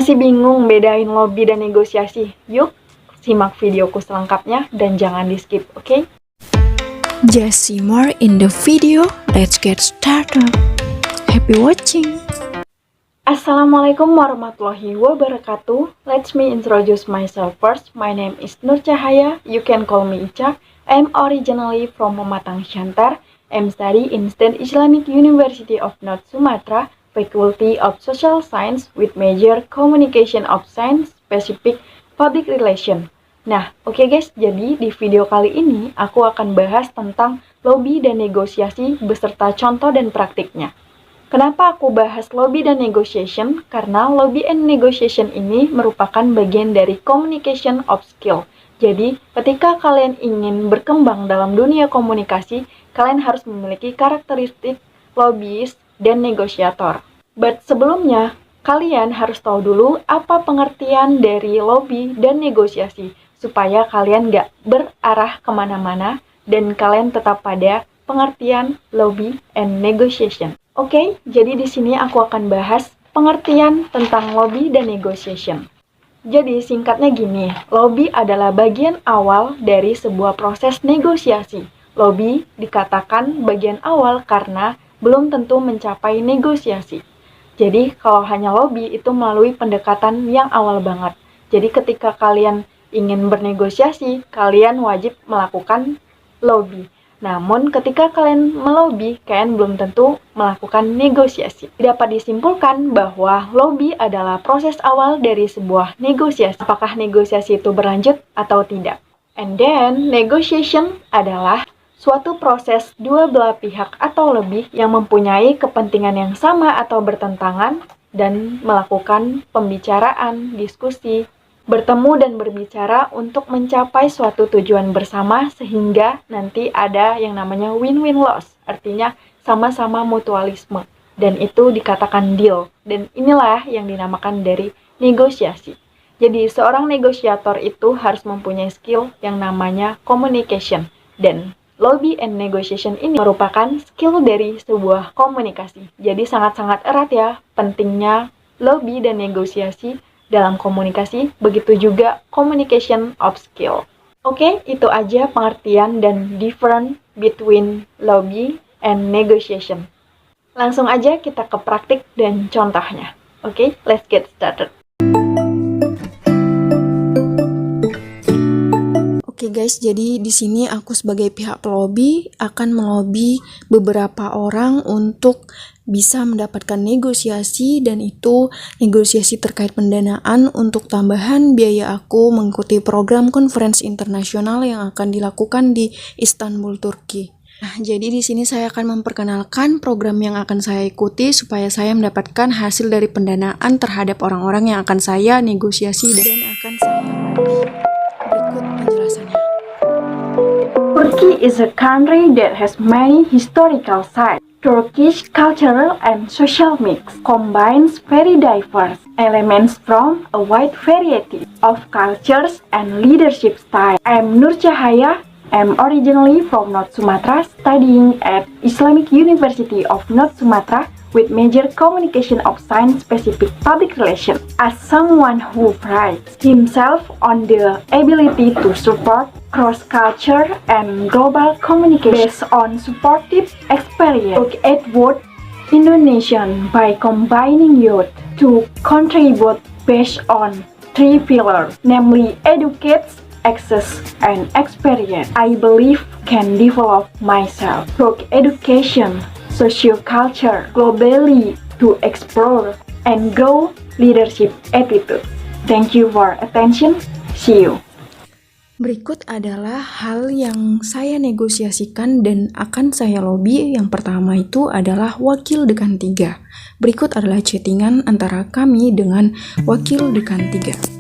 Masih bingung bedain lobby dan negosiasi? Yuk, simak videoku selengkapnya dan jangan di-skip, oke? Just see more in the video. Let's get started. Happy watching. Assalamualaikum warahmatullahi wabarakatuh. Let me introduce myself first. My name is Nur Cahaya. You can call me Ica. I'm originally from Pematang Siantar. I'm study in State Islamic University of North Sumatra, Faculty of Social Science with major Communication of Science, specific Public Relation. Nah, oke guys, jadi di video kali ini aku akan bahas tentang lobby dan negosiasi beserta contoh dan praktiknya. Kenapa aku bahas lobby dan negotiation? Karena lobby and negotiation ini merupakan bagian dari communication of skill. Jadi, ketika kalian ingin berkembang dalam dunia komunikasi, kalian harus memiliki karakteristik lobbyist dan negosiator. But sebelumnya, kalian harus tahu dulu apa pengertian dari lobby dan negosiasi, supaya kalian nggak berarah kemana-mana dan kalian tetap pada pengertian lobby and negotiation. Oke, jadi di sini aku akan bahas pengertian tentang lobby dan negotiation. Jadi singkatnya gini, lobby adalah bagian awal dari sebuah proses negosiasi. Lobby dikatakan bagian awal karena belum tentu mencapai negosiasi. Jadi kalau hanya lobby itu melalui pendekatan yang awal banget. Jadi ketika kalian ingin bernegosiasi, kalian wajib melakukan lobby. Namun, ketika kalian melobi, kalian belum tentu melakukan negosiasi. Dapat disimpulkan bahwa lobby adalah proses awal dari sebuah negosiasi. Apakah negosiasi itu berlanjut atau tidak? And then, negotiation adalah suatu proses dua belah pihak atau lebih yang mempunyai kepentingan yang sama atau bertentangan dan melakukan pembicaraan, diskusi, bertemu dan berbicara untuk mencapai suatu tujuan bersama sehingga nanti ada yang namanya win-win loss, artinya sama-sama mutualisme, dan itu dikatakan deal, dan inilah yang dinamakan dari negosiasi. Jadi seorang negosiator itu harus mempunyai skill yang namanya communication, dan lobby and negotiation ini merupakan skill dari sebuah komunikasi. Jadi sangat-sangat erat ya pentingnya lobby dan negosiasi dalam komunikasi, begitu juga communication of skill. Oke, itu aja pengertian dan different between lobby and negotiation. Langsung aja kita ke praktik dan contohnya. Oke, let's get started. Oke guys, jadi di sini aku sebagai pihak pelobi akan melobi beberapa orang untuk bisa mendapatkan negosiasi, dan itu negosiasi terkait pendanaan untuk tambahan biaya aku mengikuti program konferensi internasional yang akan dilakukan di Istanbul, Turki. Nah, jadi di sini saya akan memperkenalkan program yang akan saya ikuti supaya saya mendapatkan hasil dari pendanaan terhadap orang-orang yang akan saya negosiasi dan akan saya lobi. Berikut penjelasannya. Turkey is a country that has many historical sites. Turkish cultural and social mix combines very diverse elements from a wide variety of cultures and leadership styles. I'm Nur Cahaya. I'm originally from North Sumatra, studying at Islamic University of North Sumatra with major Communication of Science, specific Public Relation. As someone who prides himself on the ability to support cross-culture and global communication based on supportive experience, look at what Indonesian by combining youth to contribute based on three pillars, namely educate, access, and experience. I believe can develop myself through education, socio-culture, globally to explore and grow leadership attitude. Thank you for attention. See you. Berikut adalah hal yang saya negosiasikan dan akan saya lobi. Yang pertama itu adalah wakil dekan 3. Berikut adalah chattingan antara kami dengan wakil dekan 3.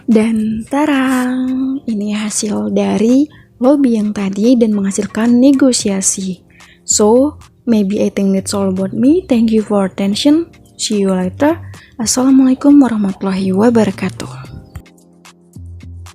Dan tarang, ini hasil dari lobby yang tadi dan menghasilkan negosiasi. So, maybe I think that's all about me. Thank you for attention. See you later. Assalamualaikum warahmatullahi wabarakatuh.